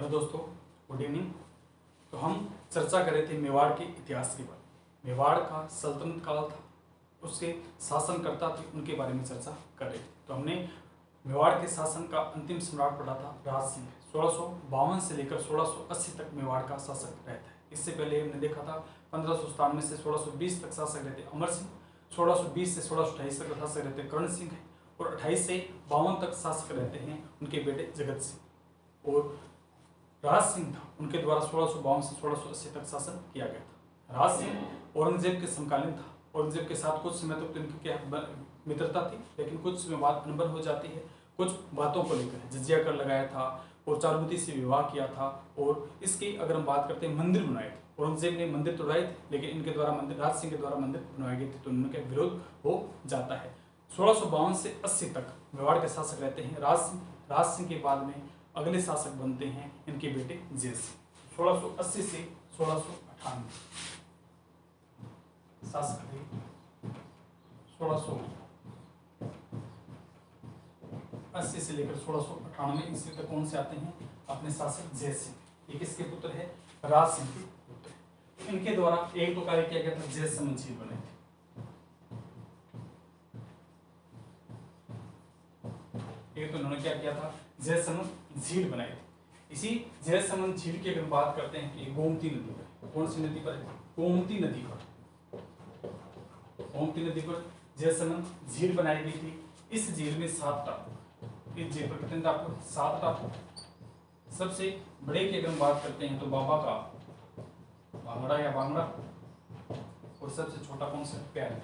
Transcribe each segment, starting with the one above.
Hello दोस्तों, good evening. तो हम चर्चा कर रहे थे मेवाड़ के इतिहास के बारे में। मेवाड़ का सल्तनत काल था, उसके शासनकर्ता थे, उनके बारे में चर्चा कर रहे थे। तो हमने मेवाड़ के शासन का अंतिम सम्राट पढ़ा था राज सिंह। 1652 से लेकर 1680 तक मेवाड़ का शासक रहता है। इससे पहले हमने देखा था 1597 से 1620 तक शासक रहते अमर सिंह, 1620 से 1628 तक शासक रहते कर्ण सिंह है, और 28 से 52 तक शासक रहते हैं उनके बेटे जगत सिंह। और राज सिंह था, उनके द्वारा 1652 से 1680 तक शासन किया गया था। राज सिंह औरंगजेब के समकालीन था। औरंगजेब के साथ कुछ समय तक तो इनकी क्या मित्रता थी, लेकिन कुछ समय बाद अनबन हो जाती है कुछ बातों को लेकर। जजिया कर लगाया था और चारुमती से विवाह किया था। और इसकी अगर हम बात करते हैं, मंदिर बनाए थे। औरंगजेब ने मंदिर तोड़ाए थे, लेकिन इनके द्वारा मंदिर, राज सिंह के द्वारा मंदिर बनवाए गए थे, तो उनका विरोध हो जाता है। 1652 से 80 तक मेवाड़ के शासक रहते हैं राज सिंह। राज सिंह के बाद में अगले शासक बनते हैं इनके बेटे जय सिंह। 1680 से 1698 शासक थे। 1680 से लेकर 1698 ईस्वी तक कौन से आते हैं? अपने शासक जय सिंह। ये किसके पुत्र है? राज सिंह के पुत्र। इनके द्वारा एक तो कार्य किया गया था, जय समन झील बनाई थी। एक तो उन्होंने क्या किया था? जय समन झील बनाई थी। इसी जय समन झील की अगर बात करते हैं कि गोमती नदी पर, कौन सी नदी पर है? गोमती नदी पर। गोमती नदी पर जय समन झील बनाई गई थी। इस झील में 7 टापू, इस झील पर कितने टापू? 7 टापू। सबसे बड़े की अगर हम बात करते हैं तो बाबा का भांगड़ा या बांगड़ा, और सबसे छोटा कौन सा? प्यार।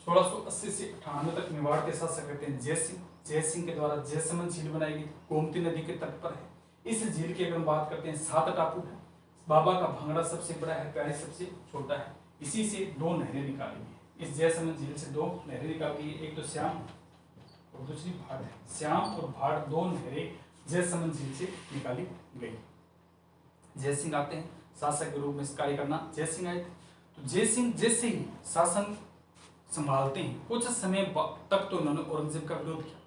1680 से 98 तक मेवाड़ के शासक रहते हैं जय सिंह। जय सिंह के द्वारा जय समन झील बनाई गई, गोमती नदी के तट पर है। इस झील की अगर हम बात करते हैं 7 टापू है। बाबा का भांगड़ा सबसे बड़ा है, प्यारे सबसे छोटा है। इसी से 2 नहरें निकाली गई। इस जय समन झील से 2 नहरें निकाली गई, एक तो श्याम और दूसरी भाट है। श्याम और भाट 2 नहरें जय समन झील से निकाली गई। जय सिंह आते हैं शासक के रूप में कार्य करना। जय सिंह आए थे, तो जय सिंह जैसे ही शासन संभालते हैं, कुछ समय तक तो उन्होंने औरंगजेब का विरोध किया,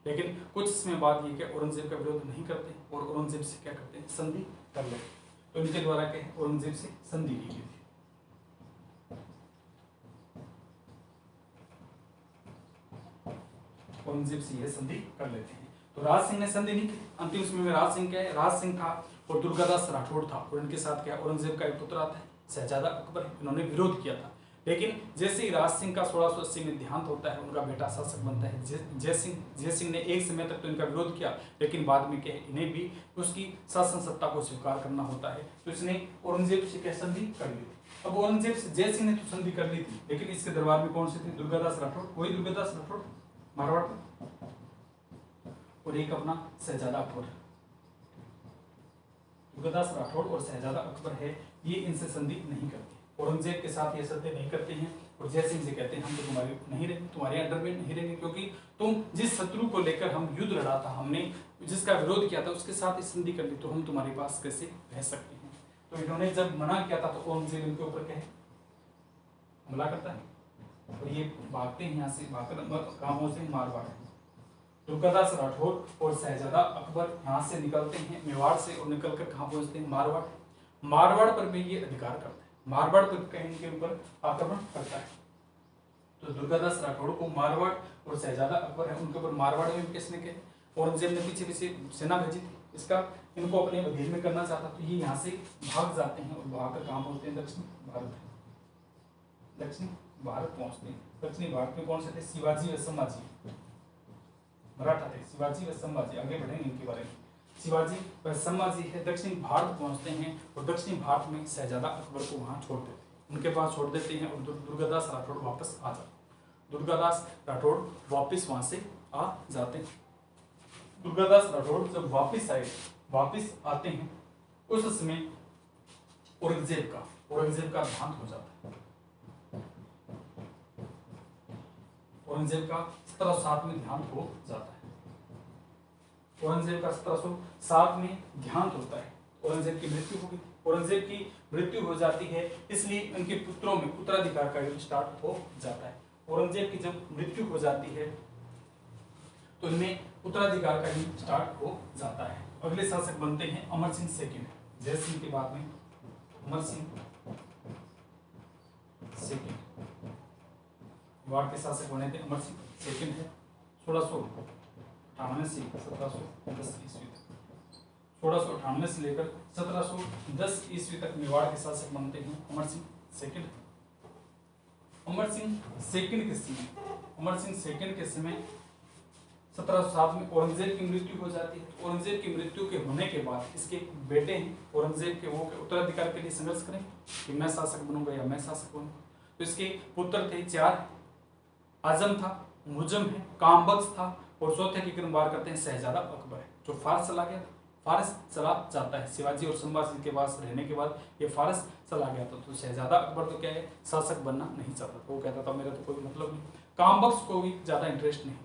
लेकिन कुछ समय बाद ये क्या औरंगजेब का विरोध नहीं करते और औरंगजेब से क्या करते हैं? संधि कर लेते। तो इनके द्वारा क्या है? औरंगजेब से संधि की गई थी। औरंगजेब से यह संधि कर लेते हैं। तो राज सिंह ने संधि नहीं की। अंतिम समय में राज सिंह क्या है? राज सिंह था और दुर्गादास राठौड़ था, और इनके साथ क्या? औरंगजेब का एक पुत्र आता है शहजादा अकबर। इन्होंने विरोध किया था, लेकिन जैसे ही राज सिंह का 1680 में देहांत होता है, उनका बेटा शासक बनता है जय सिंह। जय सिंह ने एक समय तक तो इनका विरोध किया, लेकिन बाद में क्या है? इन्हें भी उसकी शासन सत्ता को स्वीकार करना होता है, तो इसने औरंगजेब से क्या संधि कर ली थी। अब औरंगजेब से जय सिंह ने तो संधि कर ली थी, लेकिन इसके दरबार में कौन से थे? दुर्गादास राठौड़। वही दुर्गादास राठौड़ मारवाड़, और एक अपना शहजादा अकबर। दुर्गादास राठौड़ और शहजादा अकबर है, ये इनसे संधि नहीं करते। औरंगजेब के साथ ये संधि नहीं करते हैं, और जय सिंह से कहते हैं हम तो तुम्हारे नहीं रहेंगे, तुम्हारे अंडर में नहीं रहेंगे, क्योंकि तुम जिस शत्रु को लेकर हम युद्ध लड़ा था, हमने जिसका विरोध किया था, उसके साथ संधि कर ली, तो हम तुम्हारे पास कैसे रह सकते हैं। तो इन्होंने जब मना किया था, तो औरंगजेब इनके ऊपर क्या है? हमला करता है, और ये भागते हैं यहाँ से, भागकर कहाँ पहुंचते हैं? मारवाड़। दुर्गादास राठौड़ और शहजादा अकबर यहाँ से निकलते हैं मेवाड़ से, और निकलकर कहाँ पहुंचते हैं? मारवाड़। मारवाड़ पर भी ये अधिकार करते हैं, मारवाड़ पर कहीं के ऊपर आक्रमण करता है। तो दुर्गादास राठौड़ को मारवाड़, और शहजादा अकबर है उनके ऊपर मारवाड़ में किसने किया? औरंगजेब ने पीछे पीछे सेना भेजी थी, इसका इनको अपने अधीन में करना चाहता, तो ये यहाँ से भाग जाते हैं, और भागकर कहाँ पहुंचते हैं? दक्षिण भारत। दक्षिण भारत पहुंचते हैं। दक्षिणी भारत में कौन से थे? शिवाजी व संभाजी मराठा थे। शिवाजी व संभाजी, आगे बढ़ेंगे इनके बारे में। शिवाजी व संभाजी है, दक्षिणी भारत पहुंचते हैं, और दक्षिणी भारत में शहजादा अकबर को वहां छोड़ देते हैं, उनके पास छोड़ देते हैं, और दुर्गादास राठौड़ वापस आ जाते हैं। दुर्गादास राठौड़ वापस वहां से आ जाते हैं। दुर्गादास राठौड़ जब वापिस आते हैं, उस समय औरंगजेब का देहांत हो जाता है। औरंगजेब का 1707 में देहांत हो जाता है। औरंगजेब का 1707 में देहांत होता है। औरंगजेब की मृत्यु हो गई। औरंगजेब की मृत्यु हो जाती है, इसलिए उनके पुत्रों में उत्तराधिकार का युग स्टार्ट हो जाता है। औरंगजेब की जब मृत्यु हो जाती है, तो इनमें उत्तराधिकार का ही स्टार्ट हो जाता है। अगले शासक बनते हैं अमर सिंह सेकंड। जय सिंह के बाद में अमर सिंह सेकंड मेवाड़ के शासक बने थे। अमर सिंह सेकंड है 1698 से 1710 ईस्वी तक, 1698 से लेकर 1710 ईस्वी तक मेवाड़ के शासक बनते हैं अमर सिंह सेकंड। अमर सिंह सेकंड के समय, अमर सिंह सेकंड के समय 1707 में औरंगजेब की मृत्यु हो जाती है। तो औरंगजेब की मृत्यु के होने के बाद इसके बेटे हैं औरंगजेब के, वो उत्तराधिकार के लिए संघर्ष करें कि मैं शासक बनूंगा या मैं शासक बनूंगा। तो इसके पुत्र थे 4, आजम था, मुजम है, कामबख्श था और चौथे की क्रमवार करते हैं शहजादा अकबर है, जो फारस चला गया था। फारस चला जाता है शिवाजी और संभाजी के पास रहने के बाद ये फारस चला गया था। तो शहजादा अकबर तो क्या है, शासक बनना नहीं चाहता था। वो कहता था मेरा तो कोई मतलब नहीं। कामबख्श को भी ज्यादा इंटरेस्ट नहीं,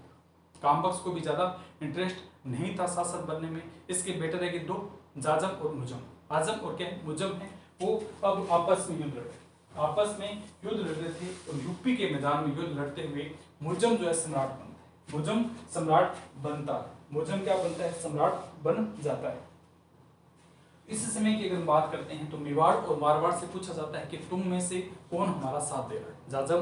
कामबख्श को भी ज्यादा इंटरेस्ट नहीं था शासक बनने में। इसके बेटे रह गए 2, जाजम और मुजम। आजम और क्या मुजम है, वो अब आपस में युद्ध लड़, आपस में युद्ध लड़ रहे थे और यूपी के मैदान में युद्ध लड़ते हुए मुजम जो है सम्राट बनता है। मुजम सम्राट बनता है, मुजम क्या बनता है, सम्राट बन जाता है। इस समय की अगर बात करते हैं तो मेवाड़ और मारवाड़ से पूछा जाता है कि तुम में से कौन हमारा साथ दे रहा है।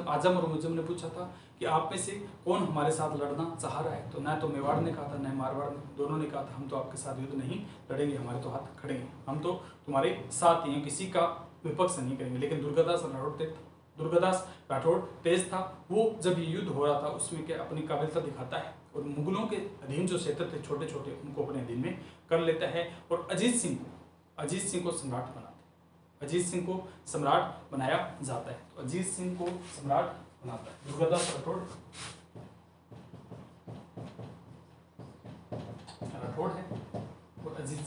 आजम और मुजम ने पूछा था कि आप में से कौन हमारे साथ लड़ना चाह रहा है। तो ना तो मेवाड़ ने कहा था न मारवाड़ ने, दोनों ने कहा था हम तो आपके साथ युद्ध नहीं लड़ेंगे, हमारे तो हाथ खड़े हैं, हम तो तुम्हारे साथ ही हैं, किसी का विपक्ष नहीं करेंगे। लेकिन दुर्गादास राठौड़ तेज था। वो जब ये युद्ध हो रहा था उसमें क्या अपनी काबिलियत दिखाता है और मुगलों के अधीन जो क्षेत्र थे छोटे छोटे उनको अपने अधीन में कर लेता है और अजीत सिंह को सम्राट बनाते हैं। अजीत सिंह को सम्राट बनाया जाता है। तो अजीत सिंह को सम्राट बनाता है दुर्गादास राठौड़ है और अजीत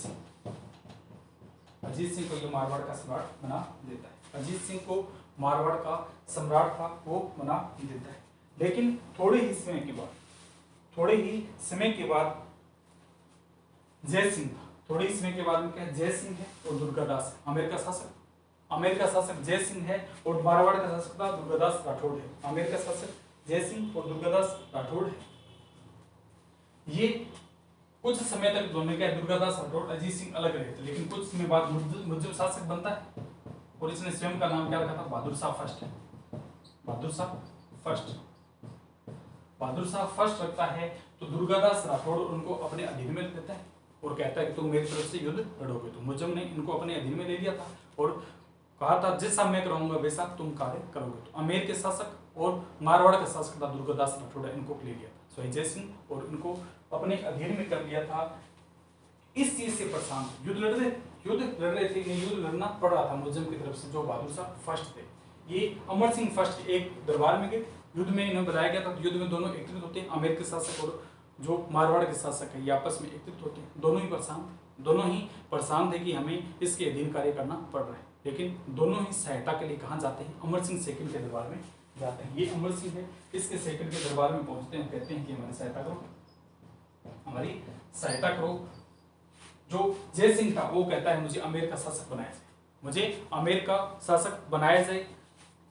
सिंह को ये मारवाड़ का सम्राट बना देता है। अजीत सिंह को मारवाड़ का सम्राट था वो बना देता है। लेकिन थोड़े ही समय के बाद जय सिंह था। थोड़े ही समय के बाद में क्या जय सिंह है और दुर्गादास, आमेर का शासक जय सिंह है और मारवाड़ का शासक था दुर्गादास राठौड़ है। आमेर का शासक जय सिंह और दुर्गादास राठौड़ है। ये कुछ समय तक दोनों क्या दुर्गादास राठौड़ अजीत सिंह अलग रहे थे, लेकिन कुछ समय बाद मुजब शासक बनता है और इसने स्वयं का नाम क्या रखा था, बहादुर शाह फर्स्ट है। बहादुर शाह फर्स्ट रखता है। तो दुर्गादास राठौड़ उनको अपने अधीन में लेता है और कहता है कि तुम मेरी तरफ से युद्ध लड़ोगे। तो मुजब ने इनको अपने अधीन में ले लिया था और कहा था जैसा मैं कराऊंगा वैसा तुम कार्य करोगे। तो अमेर के शासक और मारवाड़ का शासक था दुर्गादास राठौड़, इनको ले लिया था सो जय सिंह और इनको अपने अधीन में कर लिया था। इस चीज से परेशान युद्ध लड़ रहे थे, युद्ध लड़ना पड़ रहा था मुजम की तरफ से जो बहादुर शाह फर्स्ट थे। ये अमर सिंह फर्स्ट एक दरबार में गए, युद्ध में इन्हें बुलाया गया था। युद्ध में दोनों एकत्रित होते हैं, अमेर के शासक और जो मारवाड़ के शासक है ये आपस में एकत्रित होते हैं। दोनों ही परेशान थे कि हमें इसके अधीन कार्य करना पड़ रहा है। लेकिन दोनों ही सहायता के लिए कहाँ जाते हैं, अमर सिंह सेकंड के दरबार में जाते हैं। ये अमर सिंह है, इसके सेकंड के दरबार में पहुंचते हैं, कहते हैं कि हमारी सहायता करो। जो जय सिंह था वो कहता है मुझे अमेर का शासक बनाया जाए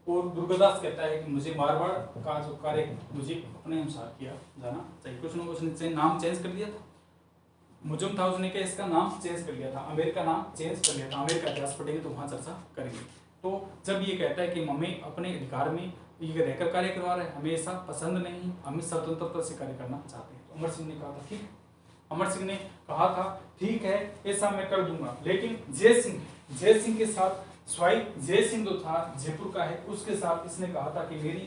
और दुर्गादास कहता है कि मुझे मारवाड़ का जो कार्य मुझे अपने अनुसार किया जाना चाहिए। कुछ ना उसने नाम चेंज कर दिया था। मुजम था उसने क्या इसका नाम चेंज कर लिया था, अमेर का नाम चेंज कर लिया था। अमेर का इतिहास पढ़ेंगे तो वहां चर्चा करेंगे। तो जब ये कहता है कि हमें अपने अधिकार में ये रहकर कार्य करवा रहे हैं, हमें ऐसा पसंद नहीं, हमें स्वतंत्रता से कार्य करना चाहते हैं। तो अमर सिंह ने कहा था ठीक, अमर सिंह ने कहा था ठीक है ऐसा मैं कर दूंगा। लेकिन जय सिंह के साथ स्वाई जय सिंह जो था जयपुर का है, उसके साथ इसने कहा था कि मेरी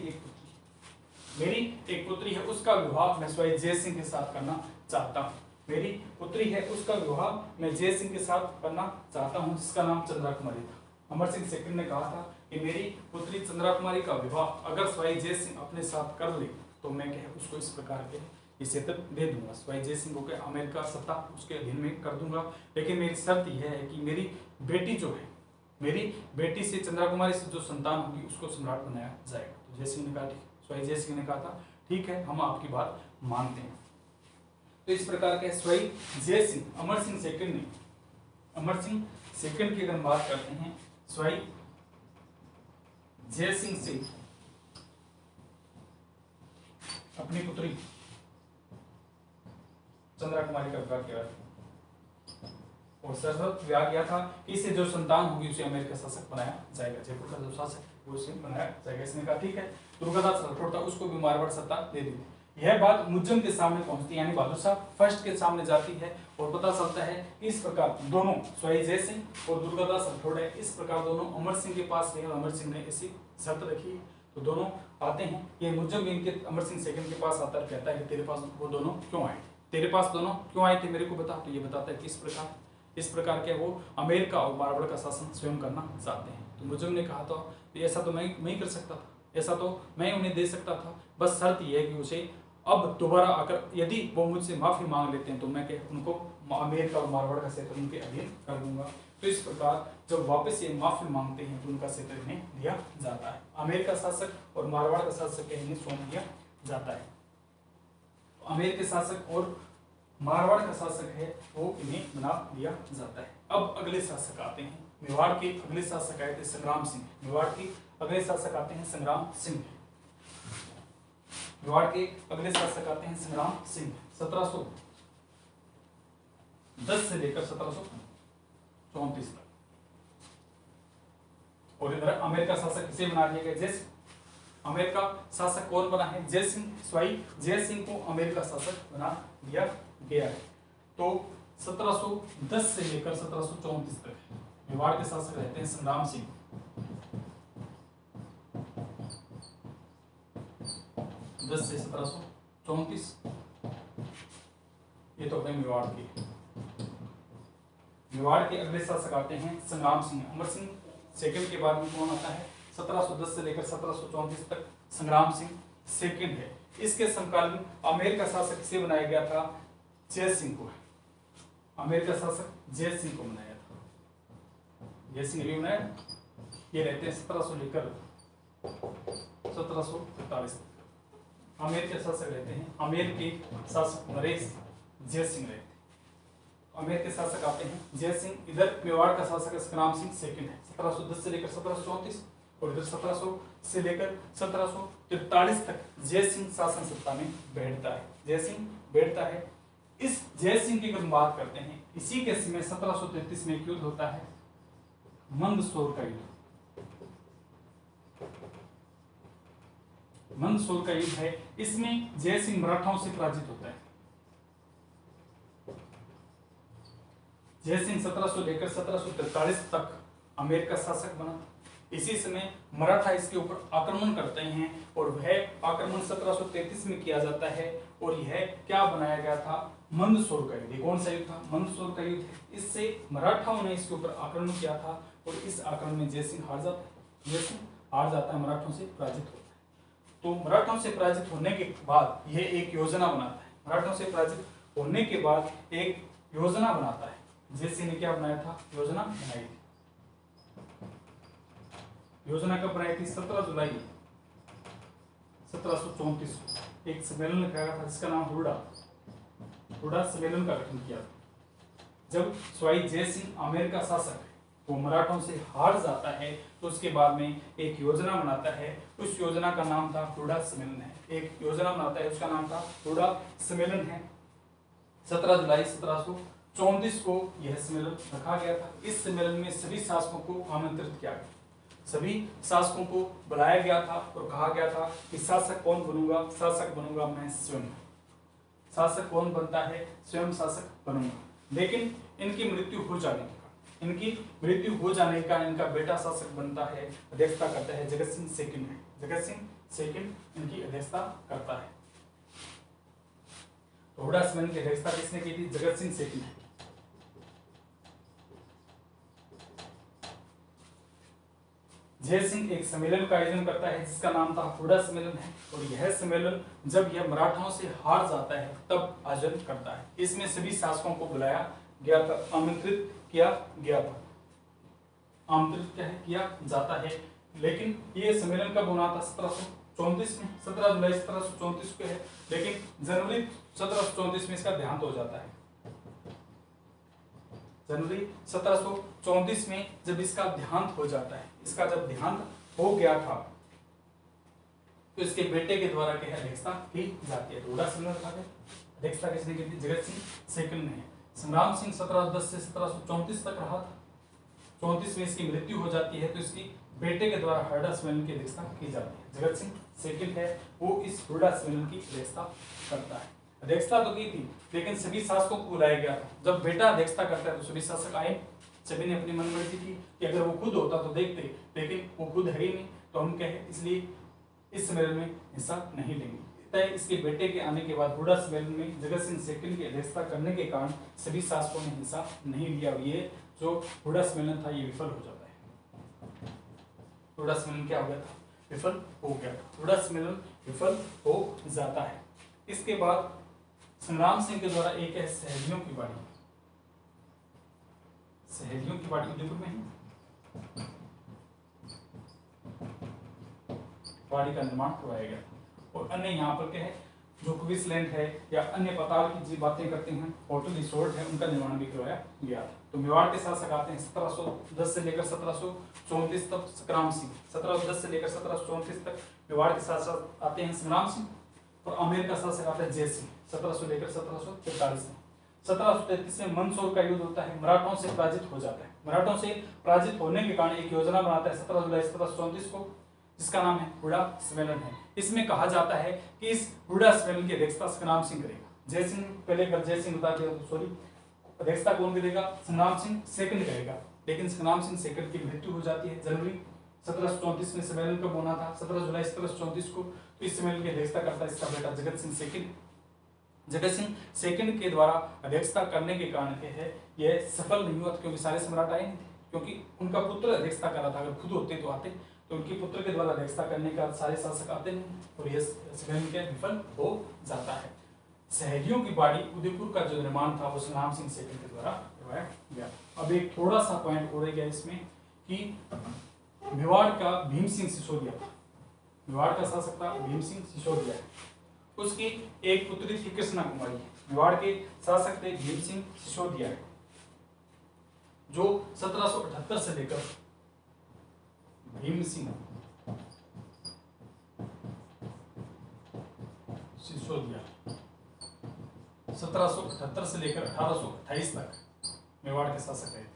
एक पुत्री है, उसका विवाह मैं स्वाई जय सिंह के साथ करना चाहता हूँ। मेरी पुत्री है उसका विवाह मैं जय सिंह के साथ करना चाहता हूँ, जिसका नाम चंद्रा कुमारी था। अमर सिंह सेकंड ने कहा था कि मेरी पुत्री चंद्रा कुमारी का विवाह अगर स्वाई जय सिंह अपने साथ कर ले तो मैं उसको इस प्रकार के ये क्षेत्र दे दूंगा। स्वाई जय सिंह को अमेर का सत्ता उसके अधीन में कर दूंगा। लेकिन मेरी शर्त यह है कि मेरी बेटी जो है, मेरी बेटी से चंद्रा कुमारी से जो संतान होगी उसको सम्राट बनाया जाएगा। तो जय सिंह ने कहा ठीक, स्वाई जय सिंह ने कहा था ठीक है हम आपकी बात मानते हैं। तो इस प्रकार के स्वाई जय सिंह अमर सिंह सेकंड की अगर बात करते हैं, स्वाई जय सिंह से अपनी पुत्री चंद्रा कुमारी का विवाह किया था और शर्त विवाह किया था कि इससे जो संतान होगी उसे अमेरिका का शासक बनाया जाएगा, जयपुर का जो शासक है वो उसे बनाया जाएगा। इसने कहा ठीक है। दुर्गादास राठौड़ था, उसको भी मारवाड़ सत्ता दे दी। यह बात मुज्जम के सामने पहुंचती है, यानी बहादुर शाह फर्स्ट के सामने जाती है और पता चलता है कि इस प्रकार दोनों स्वाई जय सिंह और दुर्गादास राठौड़ है, इस प्रकार दोनों अमर सिंह के पास गए और अमर सिंह ने ऐसी शर्त रखी। तो दोनों आते हैं, ये मुज्जम इनके अमर सिंह सेकंड के पास आता है, कहता है कि तेरे पास वो दोनों क्यों आए, तेरे पास दोनों क्यों आए थे मेरे को बता। तो ये बताता है कि इस प्रकार के वो अमेरिका और मारवाड़ का शासन स्वयं करना चाहते हैं। तो मुज्जम ने कहा था ऐसा तो मैं ही कर सकता था, ऐसा तो मैं उन्हें दे सकता था, बस शर्त यह है कि उसे अब दोबारा आकर यदि वो मुझसे माफी मांग लेते हैं तो मैं उनको अमेरिका और मारवाड़ का क्षेत्र उनके अधीन कर दूंगा। तो इस प्रकार जब वापस ये माफी मांगते हैं तो उनका क्षेत्र इन्हें दिया जाता है, अमेरिका शासक और मारवाड़ का शासक इन्हें सौंप दिया जाता है। अमेरिका शासक और मारवाड़ का शासक है वो इन्हें बना दिया जाता है। अब अगले शासक आते हैं, मेवाड़ के अगले शासक आए थे संग्राम सिंह। मेवाड़ के अगले शासक आते हैं संग्राम सिंह। मेवाड़ के अगले शासक आते हैं संग्राम सिंह। 1710 से लेकर 1734 तक। और इधर अमेरिका शासक किसे बना दिया गया? जय सिंह। अमेरिका शासक कौन बना है? जय सिंह। स्वाई जय सिंह को अमेरिका शासक बना दिया गया है। तो 1710 से लेकर 1734 तक मेवाड़ के शासक रहते हैं संग्राम सिंह। 10 से 1734। ये तो है मेवाड़ के। मेवाड़ के अगले शासक आते हैं संग्राम सिंह। अमर सिंह सेकंड के बाद में कौन आता है? 1710 से लेकर 1734 तक संग्राम सिंह सेकंड है। इसके समकालीन अमेरिका शासक किसे बनाया गया था? जय सिंह को। अमेरिका शासक जय सिंह को बनाया था। जय सिंह भी बनाया। ये रहते हैं 1700 लेकर 1743 तक। अमेरिका शासक रहते हैं, अमेरिकी शासक नरेश जय सिंह रहते हैं। अमेरिकी शासक आते हैं जय सिंह। इधर मेवाड़ का शासक संग्राम सिंह सेकंड है, 1710 से लेकर 1734। और इधर 1700 से लेकर 1743 तक जय सिंह शासन सत्ता में बैठता है। जय सिंह बैठता है। इस जय सिंह की अगर बात करते हैं, इसी के समय 1733 में एक युद्ध होता है, मंदसौर का युद्ध। मंदसौर का युद्ध है। इसमें जय सिंह मराठाओं से पराजित होता है। जय सिंह 1700 लेकर 1743 तक अमेरिका शासक बना। इसी समय मराठा इसके ऊपर आक्रमण करते हैं और वह आक्रमण 1733 में किया जाता है। और यह क्या बनाया गया था? मंदसौर का युद्ध। कौन सा युद्ध था? मंदसौर का युद्ध। इससे मराठाओं ने इसके ऊपर आक्रमण किया था और इस आक्रमण में जय सिंह हार जाता है। जय सिंह हार जाता है, मराठों से पराजित होता है। तो मराठों से पराजित होने के बाद यह एक योजना बनाता है। मराठों से पराजित होने के बाद एक योजना बनाता है। जय सिंह ने क्या बनाया था? योजना बनाई थी। योजना कब बनाई थी? 17 जुलाई 1734 को एक सम्मेलन रखा गया था जिसका नाम हुडा सम्मेलन का गठन किया था। जब स्वाई जय सिंह अमेरिका शासक वो मराठों से हार जाता है तो उसके बाद में एक योजना बनाता है। उस योजना का नाम था हुडा सम्मेलन है। एक योजना बनाता है, उसका नाम था हुडा सम्मेलन है। 17 जुलाई 1734 को यह सम्मेलन रखा गया था। इस सम्मेलन में सभी शासकों को आमंत्रित किया गया, सभी शासकों को बुलाया गया था और कहा गया था कि शासक कौन बनूंगा? शासक बनूंगा मैं स्वयं। शासक कौन बनता है? स्वयं शासक बनूंगा। लेकिन इनकी मृत्यु हो जाने का इनका बेटा शासक बनता है, अध्यक्षता करता है जगत सिंह सेकंड है। जगत सिंह सेकंड इनकी अध्यक्षता करता है। तो हुडा सम्मेलन की अध्यक्षता किसने की थी? जगत सिंह सेकंड है। जय सिंह एक सम्मेलन का आयोजन करता है जिसका नाम था हुडा सम्मेलन है। और यह सम्मेलन जब यह मराठाओं से हार जाता है तब आयोजन करता है। इसमें सभी शासकों को बुलाया गया था, आमंत्रित किया गया था, आमंत्रित किया जाता है। लेकिन ये सम्मेलन कब होना था? 1734 में। 17 जुलाई 1734 को है। लेकिन जनवरी 1734 में इसका देहांत हो जाता है। जनवरी 1734 में जब इसका देहांत हो जाता है, इसका जब देहांत हो गया था तो इसके बेटे के द्वारा क्या अध्यक्षता की जाती है। हुडा सम्मेलन रखा गया, अध्यक्षता किसने की थी? जगत सिंह सेकंड ने। संग्राम सिंह 1710 से 1734 तक रहा था। 34 में इसकी मृत्यु हो जाती है तो इसकी बेटे के द्वारा हुड्डा सम्मेलन की अध्यक्षता की जाती है। जगत सिंह सेकंड है, वो इस हुड्डा सम्मेलन की अध्यक्षता करता है। अध्यक्षता तो की थी लेकिन सभी शासकों को बुलाया गया था। जब बेटा अध्यक्षता करता है तो सभी शासक आए, सभी ने अपनी मनमर्जी की कि अगर वो खुद होता तो देखते, लेकिन वो खुद है ही नहीं तो हम कहें इसलिए इस सम्मेलन में हिस्सा नहीं लेंगे। तय इसके बेटे के आने के बाद हुड्डा सम्मेलन में जगत सिंह सेकंड की अध्यक्षता करने के कारण सभी शासकों ने हिस्सा नहीं लिया। ये जो हुड्डा सम्मेलन था ये विफल हो जाता है। हुड्डा सम्मेलन क्या हो गया था? विफल हो गया। हुड्डा सम्मेलन विफल हो जाता है। इसके बाद संग्राम सिंह के द्वारा एक है सहेलियों की बाड़ी। सहेलियों की बाड़ी उदयपुर में ही बाड़ी का निर्माण करवाया गया और अन्य यहाँ पर क्या है जो क्विंसलैंड है या अन्य पाताल की जो बातें करते हैं होटल रिसोर्ट है उनका निर्माण भी करवाया गया था। तो मेवाड़ के शासक आते हैं 1710 से लेकर 1734 तक संग्राम सिंह, 1710 से लेकर 1734 तक मेवाड़ के शासक आते हैं संग्राम सिंह, और आमेर का शासक आता है जय सिंह 1700 लेकर 1743 तक। 1733 में मंदसौर का युद्ध होता है, मराठों से पराजित हो जाता है। मराठों से पराजित होने के कारण एक योजना बनाता है 17 जुलाई 1734 को, जिसका नाम है हुड्डा सम्मेलन है। इसमें कहा जाता है कि इस हुड्डा सम्मेलन की अध्यक्षता संग्राम सिंह करेगा। जय सिंह पहले कर जय सिंह बता दिया तो सॉरी, अध्यक्षता कौन करेगा? संग्राम सिंह सेकंड करेगा। लेकिन संग्राम सिंह सेकंड की मृत्यु हो जाती है जनवरी 1734 में। सम्मेलन कब होना था? 17 जुलाई 1734 को। तो इस सम्मेलन की अध्यक्षता करता है इसका बेटा जगत सिंह सेकंड। जगत सिंह सेकंड के द्वारा अध्यक्षता करने के कारण है यह सफल नहीं हुआ क्योंकि सारे सम्राट आए नहीं थे, क्योंकि उनका पुत्र अध्यक्षता कर रहा था। अगर खुद होते तो आते, तो उनके पुत्र के द्वारा अध्यक्षता करने का सारे शासक आते नहीं और यह सम्मेलन के विफल हो जाता है। सहेलियों की बाड़ी उदयपुर का जो निर्माण था वो संग्राम सिंह सेकंड के द्वारा करवाया गया। अब एक थोड़ा सा पॉइंट और गया इसमें कि मेवाड़ का भीम सिंह सिसोदिया था। मेवाड़ का शासक था भीम सिंह सिसोदिया, उसकी एक पुत्री थी कृष्णा कुमारी। मेवाड़ के शासक थे भीम सिंह सिसोदिया, जो 1778 से लेकर भीम सिंह सिसोदिया 1778 से लेकर 1828 तक मेवाड़ के शासक रहे थे।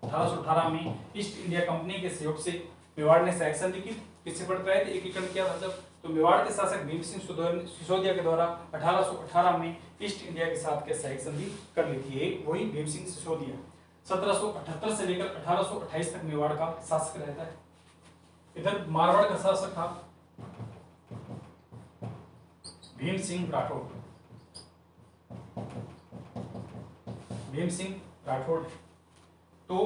1818 में ईस्ट इंडिया कंपनी के सहयोग से मेवाड़ ने सहायक संधि की। किससे पड़ पाए थे? एकीकरण किया था जब। तो मेवाड़ के शासक भीम सिंह सिसोदिया के द्वारा 1818 में ईस्ट इंडिया के साथ के सहायक संधि कर ली थी। वही भीम सिंह सिसोदिया 1778 से लेकर 1828 तक मेवाड़ का शासक रहता है। इधर मारवाड़ का शासक था भीम सिंह राठौड़। भीम सिंह राठौड़। तो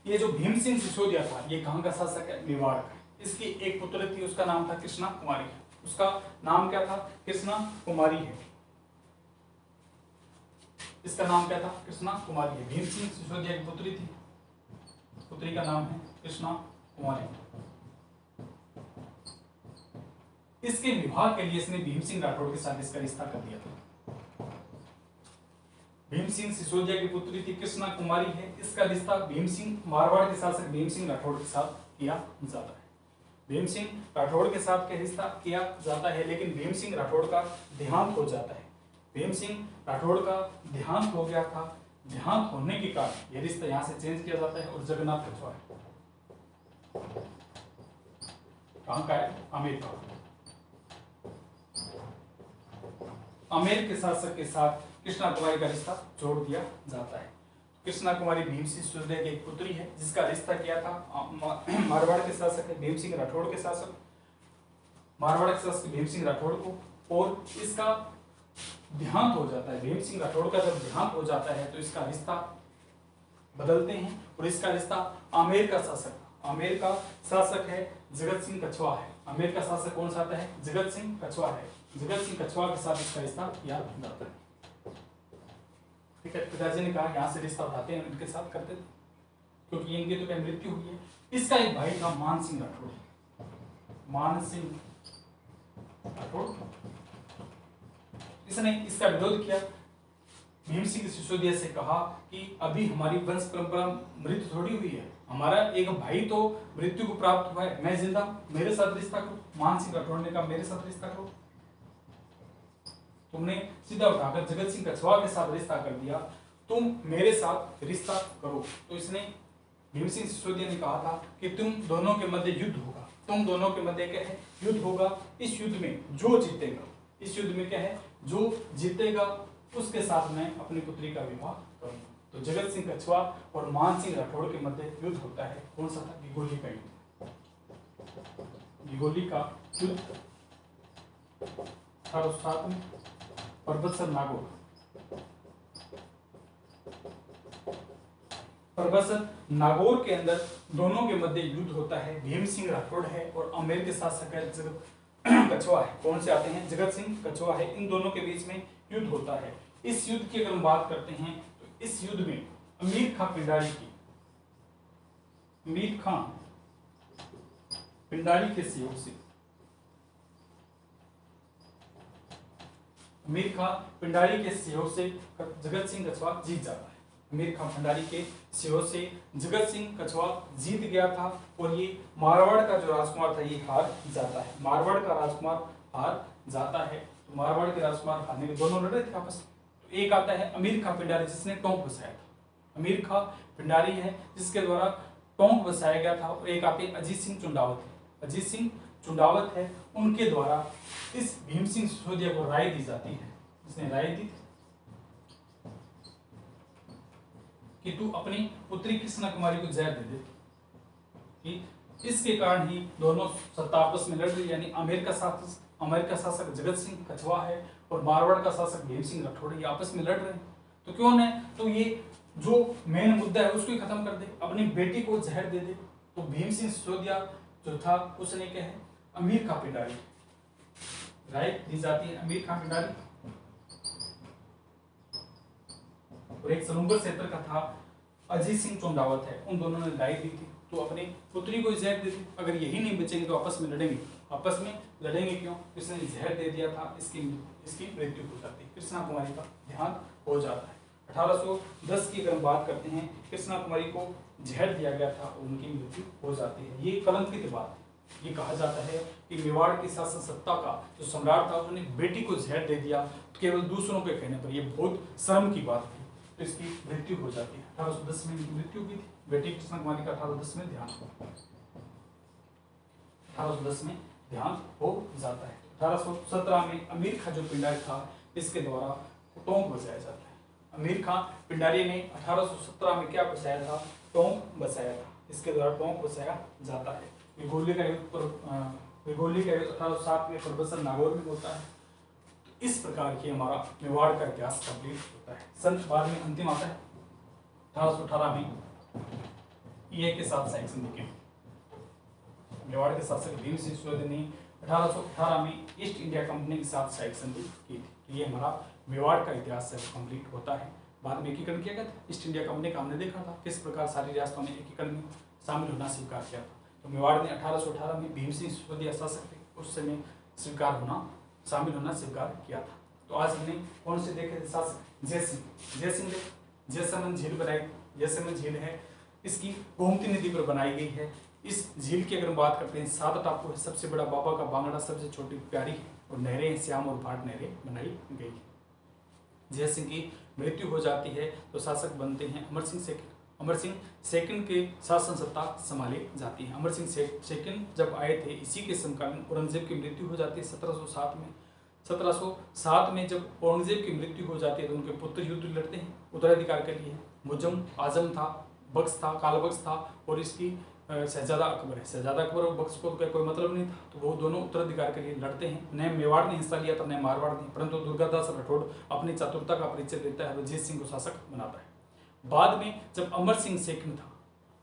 ये जो भीम सिंह सिसोदिया था ये कहाँ का शासक है? मेवाड़ का। इसकी एक पुत्र थी, उसका नाम था कृष्णा कुमारी। उसका नाम क्या था? कृष्णा कुमारी है। इसका नाम क्या था? कृष्णा कुमारी है। भीम सिंह सिसोदिया की पुत्री थी, पुत्री का नाम है कृष्णा कुमारी। इसके विवाह के लिए इसने भीम सिंह राठौड़ के साथ इसका रिश्ता कर दिया था। भीम सिंह सिसोदिया की पुत्री थी कृष्णा कुमारी है। इसका रिश्ता भीम सिंह मारवाड़ के शासक भीम सिंह राठौड़ के साथ किया जाता है। भीम सिंह राठौड़ के साथ क्या रिश्ता किया जाता है, लेकिन भीम सिंह राठौड़ का देहांत हो जाता है। भीम सिंह राठौड़ का देहांत हो गया था। देहांत होने के कारण यह रिश्ता यहाँ से चेंज किया जाता है और जगन्नाथ कछवा है। कहाँ का है? आमेर का। आमेर के शासक के साथ कृष्णा कुमारी का रिश्ता जोड़ दिया जाता है। कृष्णा कुमारी भीम सिंह सिसोदिया की एक पुत्री है, जिसका रिश्ता किया था मारवाड़ के शासक है भीम सिंह राठौड़ के शासक, मारवाड़ के शासक भीम सिंह राठौड़ को, और इसका देहांत हो जाता है। भीम सिंह राठौड़ का जब देहांत हो जाता है तो इसका रिश्ता बदलते हैं और इसका रिश्ता आमेर का शासक, आमेर का शासक है जगत सिंह कछवा है। आमेर का शासक कौन सा आता है? जगत सिंह कछवा है। जगत सिंह कछवा के साथ इसका रिश्ता किया जाता है। ठीक है, पिताजी ने कहा यहाँ से रिश्ता उठाते हैं, इनके साथ करते थे क्योंकि इनकी तो क्या मृत्यु हुई है। इसका एक भाई था मान सिंह राठौड़। मान सिंह राठौड़, इसने इसका विरोध किया। भीम सिंह सिसोदिया से कहा कि अभी हमारी वंश परंपरा मृत्यु थोड़ी हुई है, हमारा एक भाई तो मृत्यु को प्राप्त हुआ है, मैं जिंदा, मेरे साथ रिश्ता करो। मान सिंह राठौड़ ने कहा मेरे साथ रिश्ता करो। तुमने सीधा उठाकर जगत सिंह कछवाहा के साथ रिश्ता कर दिया, तुम मेरे साथ रिश्ता करो। तो इसने भीम सिंह सिसोदिया ने कहा था कि तुम दोनों के मध्य युद्ध होगा, तुम दोनों के मध्य क्या है, युद्ध होगा। इस युद्ध में जो जीतेगा, इस युद्ध में क्या है, जो जीतेगा उसके साथ मैं अपनी पुत्री का विवाह करूंगा। तो जगत सिंह कछवाहा और मान सिंह राठौड़ के मध्य युद्ध होता है। कौन सा था? गिगोली का युद्ध। गिगोली का युद्ध 1807 में परबतसर नागौर, परबतसर नागौर के अंदर दोनों के मध्य युद्ध होता है। भीम सिंह राठौड़ है और आमेर के साथ जगत कछवाहा है। कौन से आते हैं? जगत सिंह कछवाहा है। इन दोनों के बीच में युद्ध होता है। इस युद्ध की अगर हम बात करते हैं तो इस युद्ध में अमीर खां पिंडारी की, अमीर खां पिंडारी के सहयोग से, अमीर खां पिंडारी के सहयोग से जगत सिंह कछवाहा जीत जाता है। अमीर खां पिंडारी के सहयोग से जगत सिंह कछवाहा जीत गया था और ये मारवाड़ का जो राजकुमार था ये हार जाता है। मारवाड़ का राजकुमार हार जाता है। तो मारवाड़ के राजकुमार हारने के दोनों लड़ रहे थे आपस में। तो एक आता है अमीर खां पिंडारी जिसने टोंक बसाया था, अमीर खां पिंडारी है जिसके द्वारा टोंक बसाया गया था। और एक आते हैं अजीत सिंह चुंडावत है, अजीत सिंह चुंडावत है, उनके द्वारा इस भीम सिंह सिसोदिया को राय दी जाती है। इसने राय दी कि तू अपनी पुत्री कृष्णा कुमारी को जहर दे दे, कि इसके कारण ही दोनों सत्ता आपस में लड़ रही, यानी आमेर का शासक जगत सिंह कछवाहा है और मारवाड़ का शासक भीम सिंह राठौड़ ये आपस में लड़ रहे हैं। तो क्यों न तो ये जो मेन मुद्दा है उसको ही खत्म कर दे, अपनी बेटी को जहर दे दे। तो भीम सिंह सिसोदिया जो था उसने क्या है, अमीर खां पिंडारी राय दी जाती है। अमीर खां पिंडारी और एक सलूंगर क्षेत्र का था अजीत सिंह चुंडावत है, उन दोनों ने राय दी थी तो अपनी पुत्री को जहर दे दी। अगर यही नहीं बचेंगे तो आपस में लड़ेंगे, आपस में लड़ेंगे क्यों? इसने जहर दे दिया था, इसकी मृत्यु हो जाती है, कृष्णा कुमारी का देहांत हो जाता है। 1810 की अगर हम बात करते हैं, कृष्णा कुमारी को जहर दिया गया था और उनकी मृत्यु हो जाती है। ये कलंकित बात है। ये कहा जाता है कि मेवाड़ की शासन सत्ता का जो सम्राट था उन्होंने बेटी को जहर दे दिया केवल दूसरों के कहने पर। यह बहुत शर्म की बात थी। तो इसकी मृत्यु हो जाती है। 1810 में इनकी मृत्यु हुई थी। बेटी कृष्णा कुमारी का 1810 में देहांत हो, 1810 में देहांत हो जाता है। 1817 में अमीर खां जो पिंडारी था इसके द्वारा टोंक बसाया जाता है। अमीर खां पिंडारी ने 1817 में क्या बसाया था? टोंक बसाया था। इसके द्वारा टोंक बसाया जाता है। गिगोली का युद्ध 1807 में परबतसर नागौर में होता है। इस प्रकार की हमारा मेवाड़ का इतिहास कंप्लीट होता है। संत बाद में अंतिम आता है 1818 में ये के साथ सहायक संधि की। मेवाड़ के शासक भीम सिंह सिसोदिया ने 1818 में ईस्ट इंडिया कंपनी के साथ सहायक संधि की थी। ये हमारा मेवाड़ का इतिहास कंप्लीट होता है। बाद में एकीकरण किया गया था। ईस्ट इंडिया कंपनी का हमने देखा था किस प्रकार सारी रियासतों ने एकीकरण में शामिल होना स्वीकार किया था। तो मेवाड़ ने 1818 में भीम सिंह सिसोदिया शासक थे, उस समय शामिल होना स्वीकार किया था। तो आज हमने कौन से देखे थे शासक? जयसिंह ने जयसमंद झील बनाई। जयसमंद झील है, इसकी गोमती नदी पर बनाई गई है। इस झील की अगर हम बात करते हैं 7 टापू है, सबसे बड़ा बाबा का बांगड़ा सबसे छोटी प्यारी है और नहरें श्याम और भाट नहरें बनाई गई है। जयसिंह की मृत्यु हो जाती है तो शासक बनते हैं अमर सिंह सेकंड। अमर सिंह सेकंड के शासन सत्ता संभाली जाती है। अमर सिंह सेकंड जब आए थे इसी के समकालीन औरंगजेब की मृत्यु हो जाती है 1707 में। 1707 में जब औरंगजेब की मृत्यु हो जाती है तो उनके पुत्र युद्ध लड़ते हैं उत्तराधिकार के लिए। मुजम आजम था, बख्श था, कालबख्श था और इसकी शहजादा अकबर है। शहजादा अकबर और बख्श को कोई मतलब नहीं था तो वो दोनों उत्तराधिकार के लिए लड़ते हैं। न मेवाड़ ने हिस्सा लिया था न मारवाड़ ने, परंतु दुर्गादास राठौड़ अपनी चतुरता का परिचय देता है, अजीत सिंह को शासक बनाता है। बाद में जब अमर सिंह सेकंड था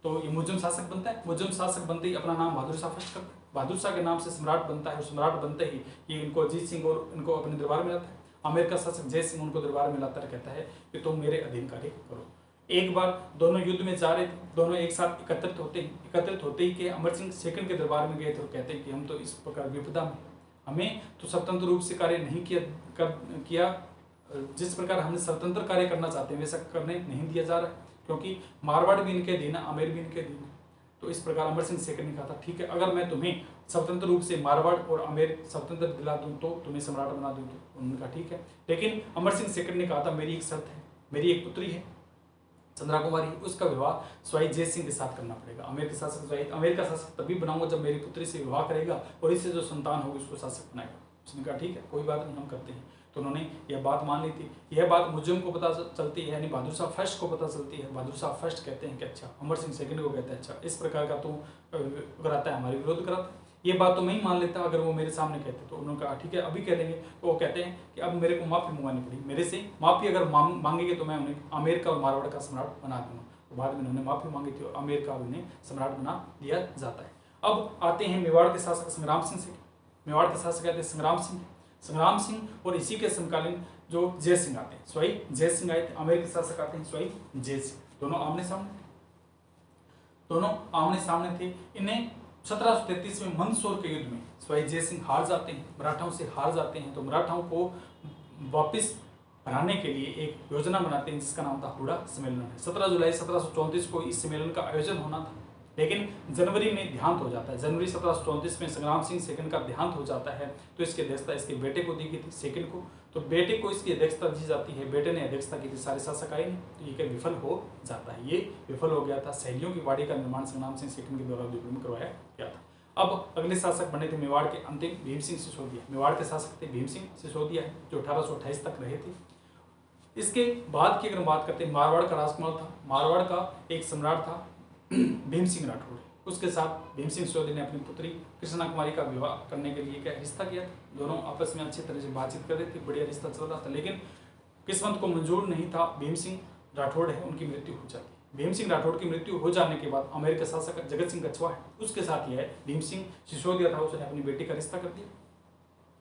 तो ये मुजम शासक बनता है। मुजम शासक बनते ही अपना नाम बहादुर शाह फर्स्ट करता है। बहादुर शाह के नाम से सम्राट बनता है और सम्राट बनते ही ये इनको अजीत सिंह और इनको अपने दरबार में लाता है। आमेर का शासक जय सिंह उनको दरबार में लाता है, कहता है कि तुम मेरे अधीन कार्य करो। एक बार दोनों युद्ध में जा रहे थे, दोनों एक साथ एकत्रित होते ही के अमर सिंह सेकंड के दरबार में गए थे और कहते हैं कि हम तो इस प्रकार विपदा में, हमें तो स्वतंत्र रूप से कार्य नहीं किया जिस प्रकार हमने स्वतंत्र कार्य करना चाहते हैं वैसा करने नहीं दिया जा रहा है, क्योंकि मारवाड़ भी इनके अधीन है, आमेर भी इनके अधीन है। तो इस प्रकार अमर सिंह सेकंड ने कहा था ठीक है, अगर मैं तुम्हें स्वतंत्र रूप से मारवाड़ और आमेर स्वतंत्र दिला दूं तो तुम्हें सम्राट बना दूं। तो उन्होंने कहा ठीक है, लेकिन अमर सिंह सेकंड ने कहा था मेरी एक शर्त है, मेरी एक पुत्री है चंद्रा कुमारी, उसका विवाह स्वाई जय सिंह के साथ करना पड़ेगा। आमेर के शासक आमेर का शासक तभी बनाऊंगा जब मेरी पुत्री से विवाह करेगा और इससे जो संतान होगी उसको शासक बनाएगा। उसने कहा ठीक है, कोई बात नहीं, हम करते हैं। तो उन्होंने यह बात मान ली थी। यह बात मुजम को पता चलती है, यानी बहादुर शाह फर्स्ट को पता चलती है। बहादुर शाह फर्स्ट कहते हैं कि अच्छा, अमर सिंह सेकंड को कहते हैं अच्छा, इस प्रकार का तो कराता है, हमारे विरोध कराता है, ये बात तो मैं ही मान लेता अगर वो मेरे सामने कहते। तो उन्होंने कहा ठीक है, अभी कह देंगे। तो वो कहते हैं कि अब मेरे को माफ़ी मंगवानी पड़ी, मेरे से माफ़ी अगर मांगेंगे तो मैं उन्हें आमेर का और मारवाड़ का सम्राट बना दूंगा। तो बाद में उन्होंने माफ़ी मांगी थी और आमेर का उन्हें सम्राट बना दिया जाता है। अब आते हैं मेवाड़ के शासक संग्राम सिंह से। मेवाड़ के शासक कहते हैं संग्राम सिंह और इसी के समकालीन जो जय सिंह आते हैं, स्वाई जय सिंह आए थे। आमेर के शासक आते हैं स्वाई जय सिंह। दोनों आमने सामने थे। इन्हें 1733 में मंदसौर के युद्ध में स्वाई जय सिंह हार जाते हैं, मराठाओं से हार जाते हैं। तो मराठाओं को वापस बनाने के लिए एक योजना बनाते हैं जिसका नाम था हुड़ा सम्मेलन। 17 जुलाई 1734 को इस सम्मेलन का आयोजन होना था, लेकिन जनवरी में देहांत हो जाता है। जनवरी 1734 में संग्राम सिंह सेकंड का देहांत हो जाता है। तो इसकी अध्यक्षता इसके बेटे को दी गई थी, सेकंड को। तो बेटे को इसकी अध्यक्षता दी जाती है, बेटे ने अध्यक्षता की थी, सारे शासक आए नहीं, तो ये क्या विफल हो जाता है। ये विफल हो गया था। सहेलियों की वाड़ी का निर्माण संग्राम सिंह सेकंड के द्वारा उदयपुर में करवाया गया था। अब अगले शासक बने थे मेवाड़ के अंतिम भीम सिंह सिसोदिया। मेवाड़ के शासक थे भीम सिंह सिसोदिया, जो 1828 तक रहे थे। इसके बाद की अगर बात करते हैं, मारवाड़ का राजकुमार था, मारवाड़ का एक सम्राट था भीम सिंह राठौड़। उसके साथ भीम सिंह सिसोदिया ने अपनी पुत्री कृष्णा कुमारी का विवाह करने के लिए क्या रिश्ता किया था। दोनों आपस में अच्छी तरह से बातचीत कर रहे थे, बढ़िया रिश्ता चल रहा था, लेकिन किस्मत को मंजूर नहीं था। भीम सिंह राठौड़ है, उनकी मृत्यु हो जाती है। भीम सिंह राठौड़ की मृत्यु हो जाने के बाद अमेर का शासक जगत सिंह कछवा है, उसके साथ यह भीम सिंह सिसोदिया था, उसने अपनी बेटी का रिश्ता कर दिया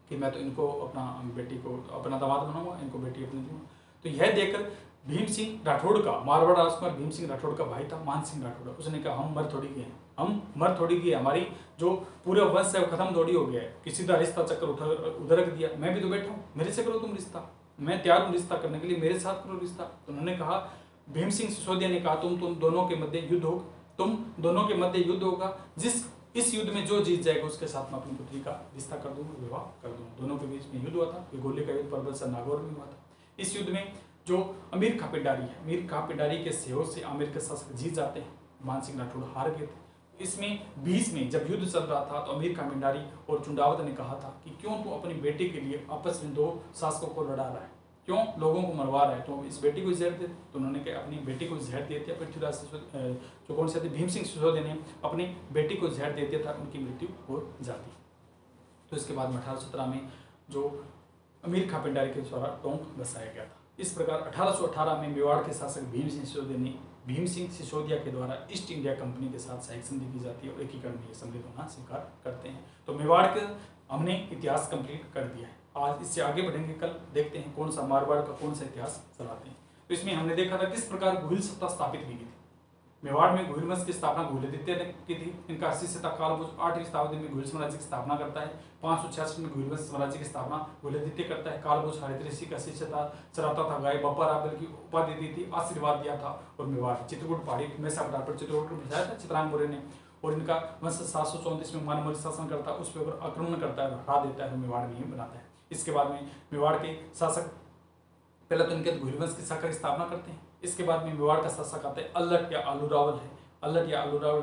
कि मैं तो इनको अपना बेटी को अपना दामाद बनाऊंगा, इनको बेटी अपनी दूंगा। तो यह देखकर भीम सिंह राठौड़ का, मारवाड़ राजकुमार भीम सिंह राठौड़ का भाई था मान सिंह राठौड़, उसने कहा हम मर थोड़ी गए, हमारी जो पूरा वंश है वो खत्म थोड़ी हो गया है, किसी का रिश्ता चक्कर उधर रख दिया, मैं भी तो बैठा हूँ, मेरे से करो तुम रिश्ता, मैं तैयार हूँ रिश्ता करने के लिए, मेरे साथ करो रिश्ता। तो उन्होंने कहा, भीम सिंह सिसोदिया ने कहा तुम दोनों के मध्य युद्ध होगा, इस युद्ध में जो जीत जाएगा उसके साथ मैं अपनी पुत्री का रिश्ता कर दूंगा, विवाह कर दूंगा। दोनों के बीच में युद्ध हुआ था, ये गोली का युद्ध परबत सर नागौर में हुआ था। इस युद्ध में जो अमीर खां पिंडारी है, अमीर खां पिंडारी के सहयोग से आमेर के शासक जीत जाते हैं, मान सिंह राठौड़ हार गए थे। इसमें बीच में जब युद्ध चल रहा था तो अमीर खां पिंडारी और चुंडावत ने कहा था कि क्यों तू अपनी बेटी के लिए आपस में दो शासकों को लड़ा रहा है, क्यों लोगों को मरवा रहा है, तो इस बेटी को जहर दे। तो उन्होंने अपनी बेटी को जहर दे दिया। पृथ्वीराज जो कौन से थे, भीम सिंह सिसोदिया ने अपनी बेटी को जहर दे दिया था, उनकी मृत्यु हो जाती। तो इसके बाद 1817 में जो अमीर खां पिंडारी के द्वारा टोंक बसाया गया था। इस प्रकार 1818 में मेवाड़ के शासक भीम सिंह सिसोदिया के द्वारा ईस्ट इंडिया कंपनी के साथ सहायक संधि की जाती है और एकीकरण में सम्मिलित होना स्वीकार करते हैं। तो मेवाड़ का हमने इतिहास कंप्लीट कर दिया है। आज इससे आगे बढ़ेंगे, कल देखते हैं कौन सा मारवाड़ का कौन सा इतिहास चलाते हैं। तो इसमें हमने देखा था किस प्रकार गुहिल सत्ता स्थापित की गई थी। मेवाड़ में गुहिल वंश की स्थापना गुहिलादित्य ने की थी। इनका 80 से तक काल 8वीं शताब्दी में गुहिल साम्राज्य की स्थापना करता है। 566 में गुहिल वंश साम्राज्य की स्थापना गुहिलादित्य करता है। कालभोज हरित ऋषि का शिष्य था, चराता था गाय, बप्पा रावल की उपाधि दी थी, आशीर्वाद दिया था। और मेवाड़ चित्रकूट पहाड़ी मैसा पठार पर चित्रकूट को बिठाया था चित्रांग मौर्य ने, और इनका वंश 734 में मानमौर्य शासन करता है, उस पर आक्रमण करता है, हरा देता है, मेवाड़ में ही बनाता है। इसके बाद में मेवाड़ के शासक पहले तो इनके गुहिल वंश की शाखा की स्थापना करते हैं। इसके बाद में मेवाड़ का शासक आता है अल्लट या आलूरावल है,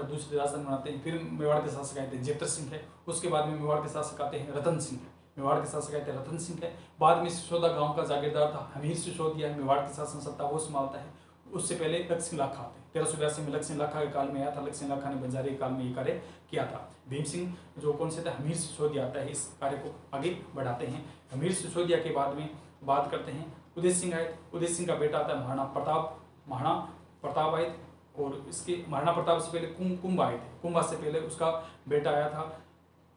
दूसरी राजधानी बनाते हैं। फिर मेवाड़ के शासक आते हैं जेतर सिंह है। उसके बाद में मेवाड़ के शासक आते हैं रतन सिंह है। मेवाड़ के शासक आते हैं रतन सिंह है। बाद में सिसोदा गांव का जागीरदार था हमीर सिसोदिया, मेवाड़ की शासन सत्ता वो संभालता है। उससे पहले लक्ष्मण लाखा आते हैं। 1382 में लक्ष्मण लाखा के काल में आया था। लक्ष्मण लाखा ने बंजारे के काल में ये कार्य किया था। भीम सिंह जो कौन से थे, हमीर सिसोदिया आता है, इस कार्य को आगे बढ़ाते हैं। हमीर सिसोदिया के बाद में बात करते हैं उदय सिंह आए। उदय सिंह का बेटा आता है महाराणा प्रताप आए थे। और इसके महाराणा प्रताप से पहले कुंभ आए थे। कुंभा से पहले उसका बेटा आया था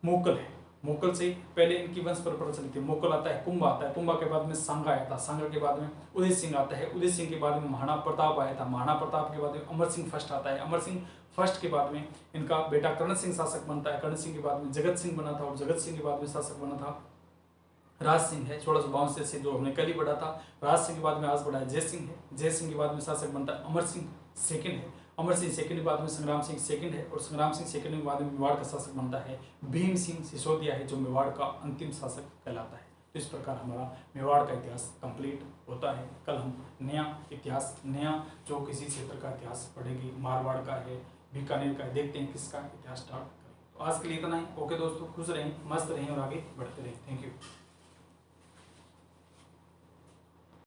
मोकल है। मोकल से पहले इनकी वंश परंपरा चली थी। मोकल आता है, कुंभ आता है, कुंभा के बाद में सांगा आया था, सांगा के बाद में उदय सिंह आता है, उदय सिंह के बाद में महाराणा प्रताप आया था, महाराणा प्रताप के बाद में अमर सिंह फर्स्ट आता है, अमर सिंह फर्स्ट के बाद में इनका बेटा कर्ण सिंह शासक बनता है, कर्ण सिंह के बाद में जगत सिंह बना था, और जगत सिंह के बाद में शासक बना था राज सिंह है। 1652 से जो हमने कल ही बढ़ा था। राज सिंह के बाद में आज बढ़ा है जय सिंह है। जय सिंह के बाद में शासक बनता है अमर सिंह सेकंड है। अमर सिंह सेकंड के बाद में संग्राम सिंह सेकंड है, और संग्राम सिंह सेकंड के बाद में मेवाड़ का शासक बनता है भीम सिंह सिसोदिया है, जो मेवाड़ का अंतिम शासक कहलाता है। तो इस प्रकार हमारा मेवाड़ का इतिहास कंप्लीट होता है। कल हम नया इतिहास, नया जो किसी क्षेत्र का इतिहास पढ़ेंगे, मारवाड़ का है, बीकानेर का है, देखते हैं किसका इतिहास स्टार्ट करें। तो आज के लिए इतना ही। ओके दोस्तों, खुश रहें, मस्त रहें और आगे बढ़ते रहें। Thank you.